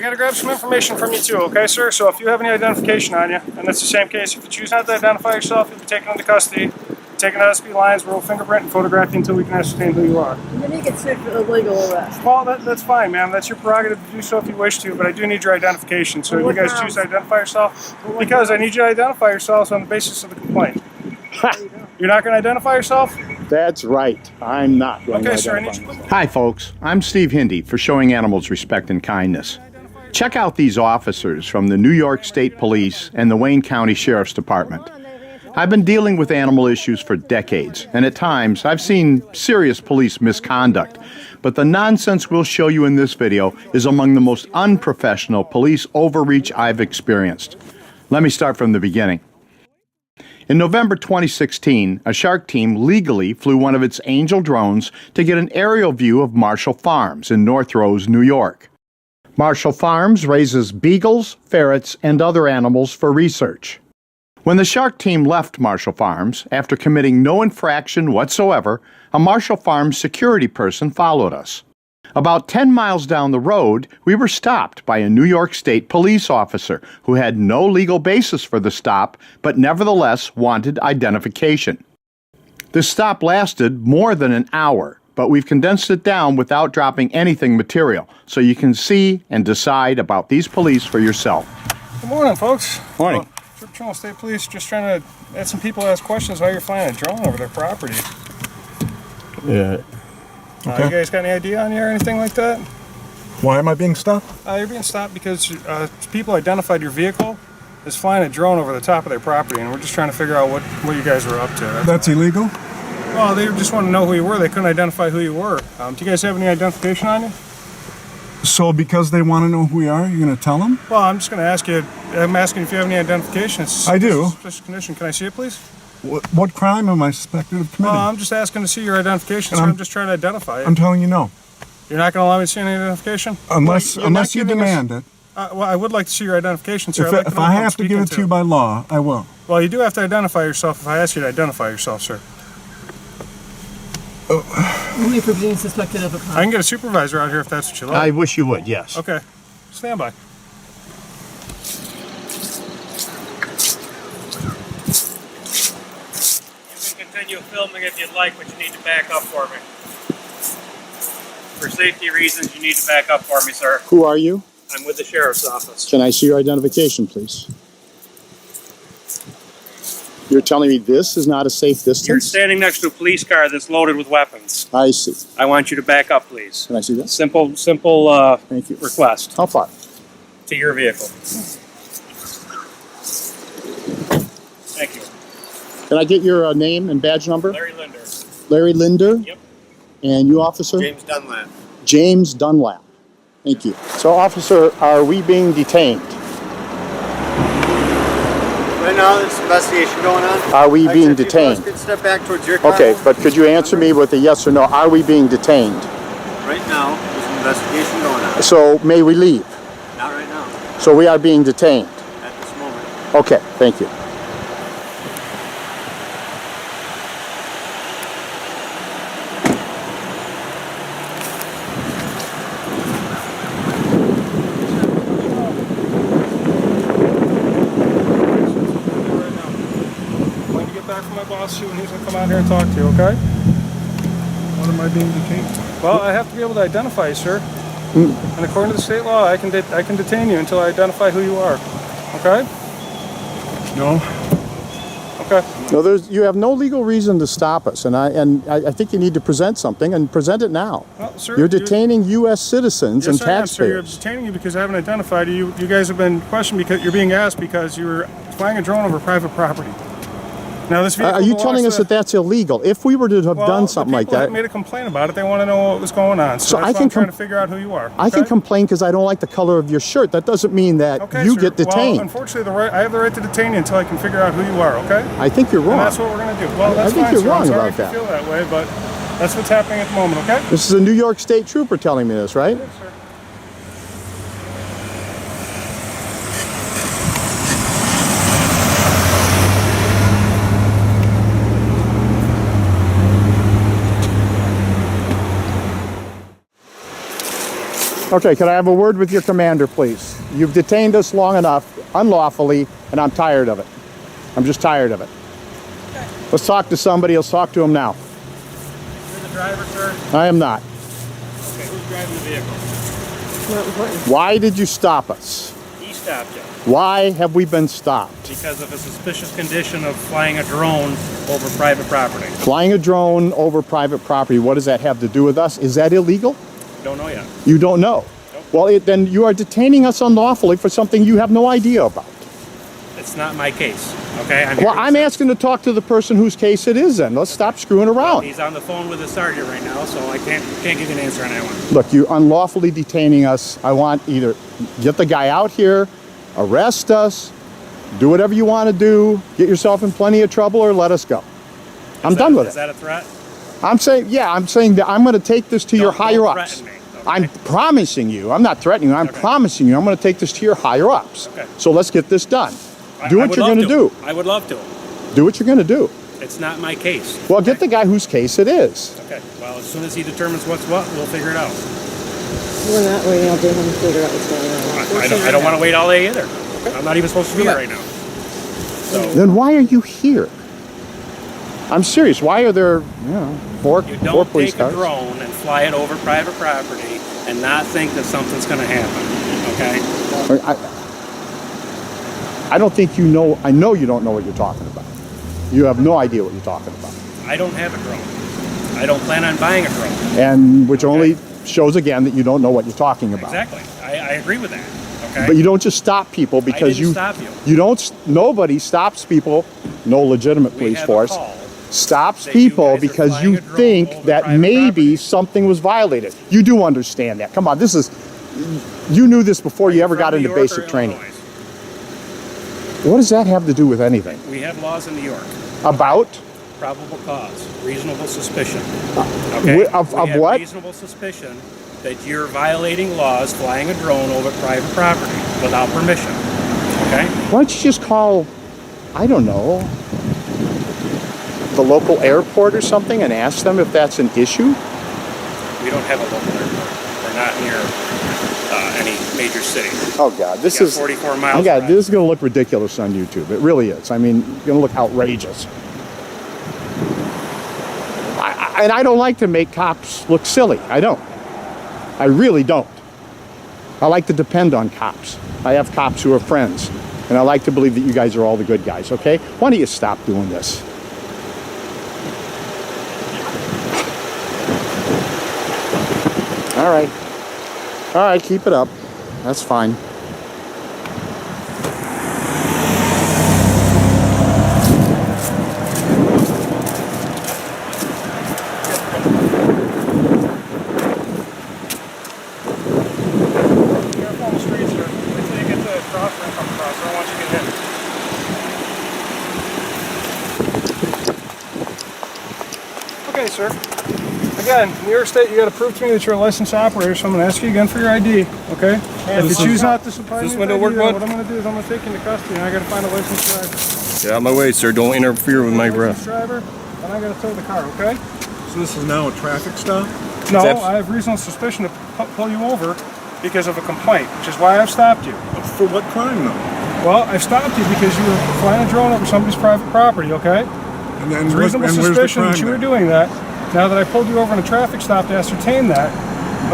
got to grab some information from you too, okay, sir? So if you have any identification on you, and it's the same case, if you choose not to identify yourself, you'll be taken into custody, taken to SB lines, we'll fingerprint and photograph you until we can ascertain who you are. And then you get sued for illegal arrest. Well, that's fine, ma'am. That's your prerogative to do so if you wish to, but I do need your identification. So you guys choose to identify yourself? Because I need you to identify yourselves on the basis of the complaint. You're not going to identify yourself? That's right. I'm not going to identify myself. Hi, folks. I'm Steve Hindy for Showing Animals Respect and Kindness. Check out these officers from the New York State Police and the Wayne County Sheriff's Department. I've been dealing with animal issues for decades, and at times I've seen serious police misconduct. But the nonsense we'll show you in this video is among the most unprofessional police overreach I've experienced. Let me start from the beginning. In November 2016, a shark team legally flew one of its Angel drones to get an aerial view of Marshall Farms in North Rose, New York. Marshall Farms raises beagles, ferrets, and other animals for research. When the shark team left Marshall Farms, after committing no infraction whatsoever, a Marshall Farms security person followed us. About 10 miles down the road, we were stopped by a New York State police officer who had no legal basis for the stop, but nevertheless wanted identification. The stop lasted more than an hour, but we've condensed it down without dropping anything material, so you can see and decide about these police for yourself. Good morning, folks. Morning. Patrol State Police, just trying to ask some people ask questions while you're flying a drone over their property. Yeah. Okay. You guys got any idea on you or anything like that? Why am I being stopped? You're being stopped because people identified your vehicle as flying a drone over the top of their property, and we're just trying to figure out what you guys were up to. That's illegal? Well, they just want to know who you were. They couldn't identify who you were. Do you guys have any identification on you? So because they want to know who we are, you're going to tell them? Well, I'm just going to ask you. I'm asking if you have any identification. I do. Special condition. Can I see it, please? What crime am I suspected of committing? Well, I'm just asking to see your identification, so I'm just trying to identify it. I'm telling you no. You're not going to allow me to see any identification? Unless you demand it. Well, I would like to see your identification, sir. If I have to give it to you by law, I will. Well, you do have to identify yourself if I ask you to identify yourself, sir. Only for being suspected of a crime. I can get a supervisor out here if that's what you like. I wish you would, yes. Okay. Stand by. You can continue filming if you'd like, but you need to back up for me. For safety reasons, you need to back up for me, sir. Who are you? I'm with the sheriff's office. Can I see your identification, please? You're telling me this is not a safe distance? You're standing next to a police car that's loaded with weapons. I see. I want you to back up, please. Can I see that? Simple Thank you. request How far? to your vehicle. Thank you. Can I get your name and badge number? Larry Linder. Larry Linder? Yep. And you, officer? James Dunlap. James Dunlap. Thank you. So, officer, are we being detained? Right now, there's investigation going on. Are we being Actually, detained? if you step back towards your car. Okay, but could you answer me with a yes or no? Are we being detained? Right now, there's an investigation going on. So, may we leave? Not right now. So, we are being detained. At this moment. Okay, thank you. And he's going to come out here and talk to you, okay? What am I being detained? Well, I have to be able to identify you, sir. And according to the state law, I can detain you until I identify who you are. Okay? No. Okay. No, you have no legal reason to stop us, and I think you need to present something, and present it now. Well, sir, you're detaining U.S. citizens and taxpayers. Sir, you're detaining you because I haven't identified you. You guys have been questioned because you're being asked because you were flying a drone over private property. Now, this vehicle are you telling us that that's illegal? If we were to have done something like that, made a complaint about it. They want to know what was going on. So that's why I'm trying to figure out who you are. Okay? I can complain because I don't like the color of your shirt. That doesn't mean that you get detained. Well, unfortunately, I have the right to detain you until I can figure out who you are. Okay? I think you're wrong. And that's what we're going to do. Well, that's I think fine, you're sir. wrong I'm sorry about that. If you feel that way, but that's what's happening at the moment. Okay? This is a New York State trooper telling me this, right? Yes, sir. Okay, can I have a word with your commander, please? You've detained us long enough, unlawfully, and I'm tired of it. I'm just tired of it. Okay. Let's talk to somebody. Let's talk to him now. You're the driver, sir? I am not. Okay, who's driving the vehicle? Not important. Why did you stop us? He stopped you. Why have we been stopped? Because of a suspicious condition of flying a drone over private property. Flying a drone over private property, what does that have to do with us? Is that illegal? Don't know yet. You don't know? Nope. Well, then you are detaining us unlawfully for something you have no idea about. It's not my case, okay? Well, I'm asking to talk to the person whose case it is then. Let's stop screwing around. He's on the phone with the sergeant right now, so I can't give you an answer on that one. Look, you're unlawfully detaining us. I want either get the guy out here, arrest us, do whatever you want to do, get yourself in plenty of trouble, or let us go. I'm done with it. Is that a threat? I'm saying that I'm going to take this to your higher ups. Threaten me, okay? I'm promising you. I'm not threatening you. I'm promising you. I'm going to take this to your higher ups. Okay. So let's get this done. Do what you're going to do. I would love to. Do what you're going to do. It's not my case. Well, get the guy whose case it is. Okay. Well, as soon as he determines what's what, we'll figure it out. We're not waiting all day to figure out what's going on. I don't want to wait all day either. I'm not even supposed to be here right now. So Then why are you here? I'm serious. Why are there, four you police don't take a cars? drone and fly it over private property and not think that something's going to happen. Okay. I don't think you know. I know you don't know what you're talking about. You have no idea what you're talking about. I don't have a drone. I don't plan on buying a drone. And which only shows again that you don't know what you're talking about. Exactly. I agree with that. Okay. But you don't just stop people because I didn't stop you. You don't. Nobody stops people. No legitimate We police have a force call stops that you people guys are because flying you a drone think over that private maybe property. something was violated. You do understand that. Come on, this is. You knew this before you ever got From into New York basic or training. Illinois? What does that have to do with anything? We have laws in New York. About? Probable cause, reasonable suspicion. Okay. Of We have what? Reasonable suspicion that you're violating laws, flying a drone over private property without permission. Okay. Why don't you just call, I don't know, the local airport or something and ask them if that's an issue? We don't have a local airport. We're not near any major city. Oh God, this We got is 44 miles. Oh God, from this is going to look ridiculous on YouTube. It really is. I mean, it's going to look outrageous. And I don't like to make cops look silly. I don't. I really don't. I like to depend on cops. I have cops who are friends, and I like to believe that you guys are all the good guys. Okay? Why don't you stop doing this? All right. All right, keep it up. That's fine. Careful on the streets, sir. Wait till you get the crossroad come across. I don't want you to get hit. Okay, sir. Again, New York State, you got to prove to me that you're a licensed operator, so I'm going to ask you again for your ID, okay? If you choose not to supply me this with window ID, work, then bud? what I'm going to do is I'm going to take you into custody, and I got to find a licensed driver. Get out of my way, sir. Don't interfere with my breath. Licensed driver, and I got to tow the car, okay? So this is now a traffic stop? No, That's- I have reasonable suspicion to pull you over because of a complaint, which is why I've stopped you. For what crime, though? Well, I've stopped you because you were flying a drone over somebody's private property, okay? And then There's reasonable where's the suspicion crime that you were then? doing that. Now that I pulled you over in a traffic stop to ascertain that,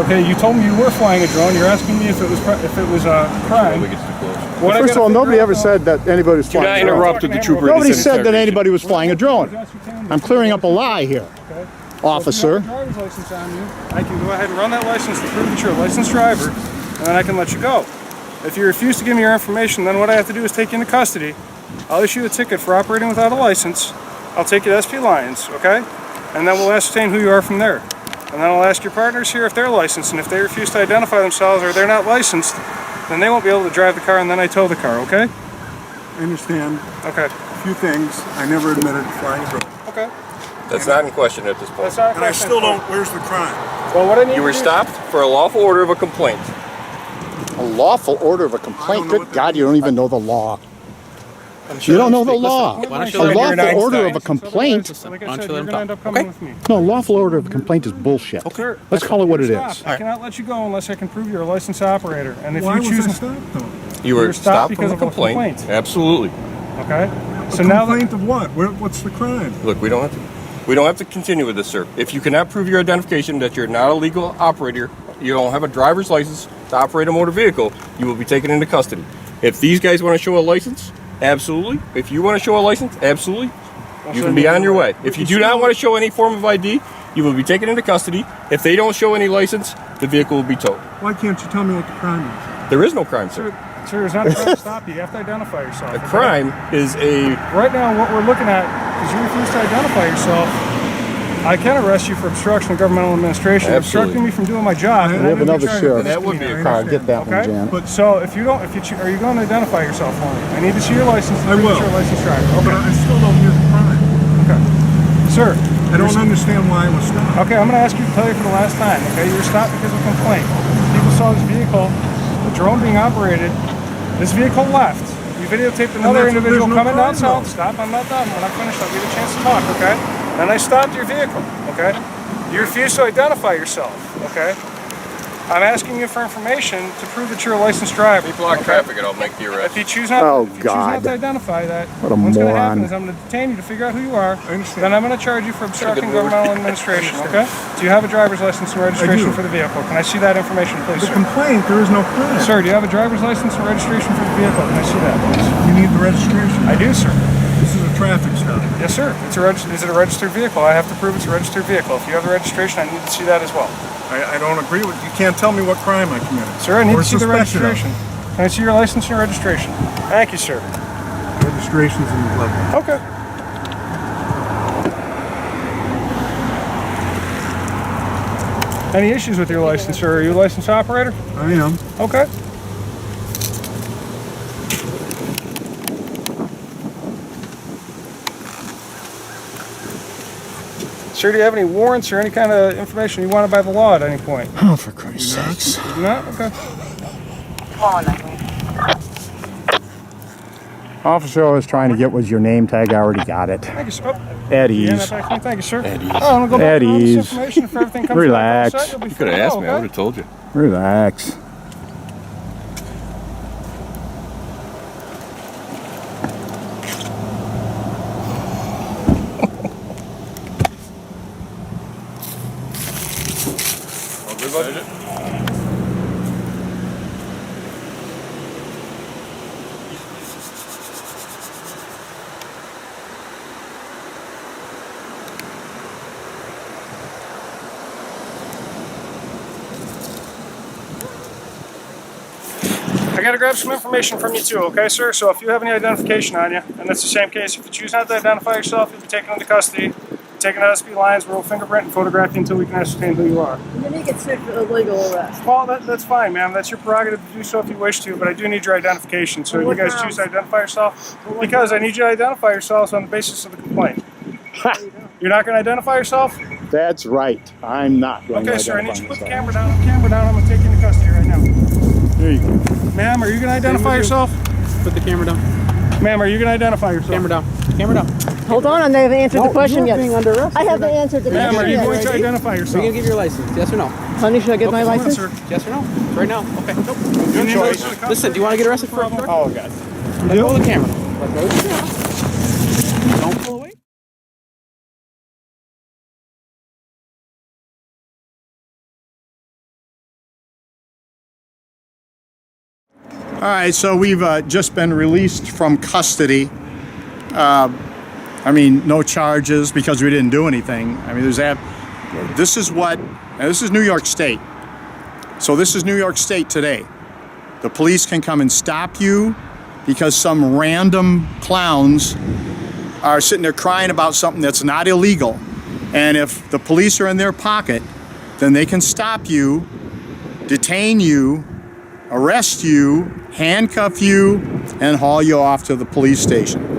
okay, you told me you were flying a drone. You're asking me if it was a crime. What I First of gotta all, figure nobody out ever now- said that anybody was Do not flying a drone. interrupt the trooper. Nobody said that anybody was flying a drone. I'm clearing up a lie here, Okay. officer. If you have a driver's license on you, I can go ahead and run that license to prove that you're a licensed driver, and then I can let you go. If you refuse to give me your information, then what I have to do is take you into custody. I'll issue a ticket for operating without a license. I'll take you to SP Lyons, okay? And then we'll ascertain who you are from there. And then I'll ask your partners here if they're licensed, and if they refuse to identify themselves or they're not licensed, then they won't be able to drive the car, and then I tow the car, okay? I understand Okay. a few things. I never admitted to flying a drone. Okay. That's not in question at this point. That's not a And I question. still don't, where's the crime? Well, what I need You were to do- stopped for a lawful order of a complaint. A lawful order of a I complaint. don't know Good what that God, you don't even know the law. You don't know the law. Why don't A you let him hear lawful an order of Einstein? a complaint. Like I Why don't said, you let you're him going to talk? end up coming Okay. with me. No, a lawful order of a complaint is bullshit. Sir, Let's call it what it stop. is. I cannot let you go unless I can prove you're a licensed operator. And if Why you was choose I stopped though? You were You're stopped stopped because from a of a complaint. Absolutely. okay, A complaint of what? What's the crime? Look, we don't have to continue with this, sir. If you cannot prove your identification that you're not a legal operator, you don't have a driver's license to operate a motor vehicle, you will be taken into custody. If these guys want to show a license, absolutely. If you want to show a license, absolutely. You can be on your way. If you do not want to show any form of ID, you will be taken into custody. If they don't show any license, the vehicle will be towed. Why can't you tell me what the crime is? There is no crime, sir. Sir, there's not a crime to stop you. You have to identify yourself. A crime is a... Right now, what we're looking at is you refuse to identify yourself. I can arrest you for obstruction of governmental administration. You're obstructing me from doing my job. We and have I'm gonna another be charged sheriff. with That would be a misdemeanor. Car, get that one, Okay? Janet. But So if you don't, are you going to identify yourself for me? I need to see your license. I will. You're a licensed driver. but I still don't hear the crime. Okay. Sir. I don't understand why I was stopped. Okay, I'm going to ask you to tell you for the last time. Okay, you were stopped because of a complaint. People saw this vehicle, the drone being operated. This vehicle left. You videotaped another there's individual no coming down crime, south. Stop, I'm not done. When I finish, I'll give you a chance to talk, okay? Then I stopped your vehicle, okay? You refuse to identify yourself, okay? I'm asking you for information to prove that you're a licensed driver. You block traffic and I'll make the If arrest. you choose not, Oh, if you choose not God. to identify that, What a what's going to moron. happen is I'm going to detain you to figure out who you are. I understand. Then I'm going to charge you for obstructing good word. governmental administration, okay? Do you have a driver's license and registration do. for the vehicle? Can I see that information, please, The sir? complaint, there is no crime. Sir, do you have a driver's license and registration for the vehicle? Can I see that, please? You need the registration. I do, sir. This is a traffic stop. Yes, sir. Is it a registered vehicle? I have to prove it's a registered vehicle. If you have the registration, I need to see that as well. I don't agree with you. You can't tell me what crime I committed. Sir, I need Or to see the suspected of. registration. Can I see your license and your registration? Thank you, sir. Registration's in the glove. Okay. Any issues with your license, sir? Are you a licensed operator? I am. Okay. Sir, do you have any warrants or any kind of information you wanted by the law at any point? Oh, for Christ's sakes. You do not? Okay. Officer, I was trying to get was your name tag. I already got it. Thank you, sir. Eddie's. Thank you, sir. I'm gonna go back through all this information. If everything comes Relax. back all set, you'll be You free could to have asked go, me. I okay? would have told you. Relax. All good, buddy? I gotta grab some information from you too, okay, sir? So if you have any identification on you, and it's the same case, if you choose not to identify yourself, you'll be taken into custody, taken to SB lines, we'll fingerprint and photograph you until we can ascertain who you are. And then you get sued for illegal arrest. Well, that's fine, ma'am. That's your prerogative to do so if you wish to, but I do need your identification. So On you what guys grounds? choose to identify yourself? Because I need you to identify yourselves on the basis of the complaint. You're not going to identify yourself? That's right. I'm not going Okay, to sir, I need identify you to put the myself. camera down. I'm going to take you into custody right now. There you go. Ma'am, are you going to identify yourself? Put the camera down. Ma'am, are you going to identify yourself? Camera down. Camera down. Hold on, I haven't answered the question yet. being under arrest. I haven't answered the Ma'am, are question you yet. going to Ready? identify Are you yourself? gonna give your license? Yes or no? Honey, should I get my Hold on, license? sir. Yes or no? Right now. Okay. Nope. Your Your choice. Listen, do you want to get arrested for obstruction? Oh, God. Let go of the camera. Let go of the camera. Don't pull away. All right, so we've just been released from custody. I mean, no charges because we didn't do anything. I mean, this is New York State. So this is New York State today. The police can come and stop you because some random clowns are sitting there crying about something that's not illegal. And if the police are in their pocket, then they can stop you, detain you, arrest you, handcuff you, and haul you off to the police station.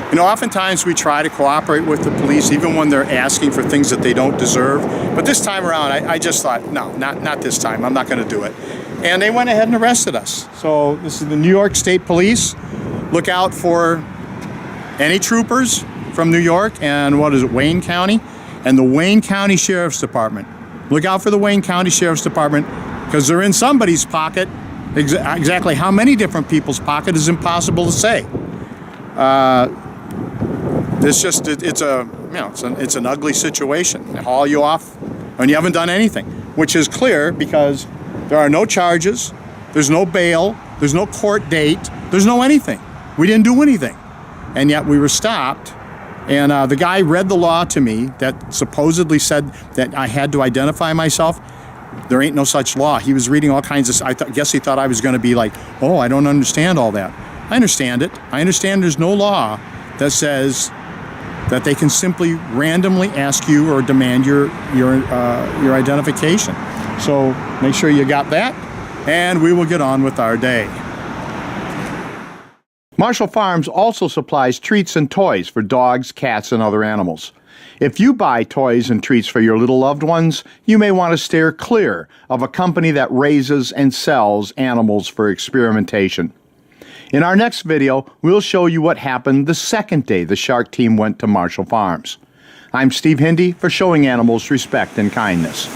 You know, oftentimes we try to cooperate with the police even when they're asking for things that they don't deserve. But this time around, I just thought, no, not this time. I'm not going to do it. And they went ahead and arrested us. So this is the New York State Police. Look out for any troopers from New York and what is it, Wayne County? And the Wayne County Sheriff's Department. Look out for the Wayne County Sheriff's Department because they're in somebody's pocket. Exactly how many different people's pocket is impossible to say. It's an ugly situation. They haul you off and you haven't done anything, which is clear because there are no charges, there's no bail, there's no court date, there's no anything. We didn't do anything, and yet we were stopped. And the guy read the law to me that supposedly said that I had to identify myself. There ain't no such law. He was reading all kinds of, I guess he thought I was going to be like, oh, I don't understand all that. I understand it. I understand there's no law that says that they can simply randomly ask you or demand your identification. So make sure you got that, and we will get on with our day. Marshall Farms also supplies treats and toys for dogs, cats, and other animals. If you buy toys and treats for your little loved ones, you may want to steer clear of a company that raises and sells animals for experimentation. In our next video, we'll show you what happened the second day the shark team went to Marshall Farms. I'm Steve Hindy for Showing Animals Respect and Kindness.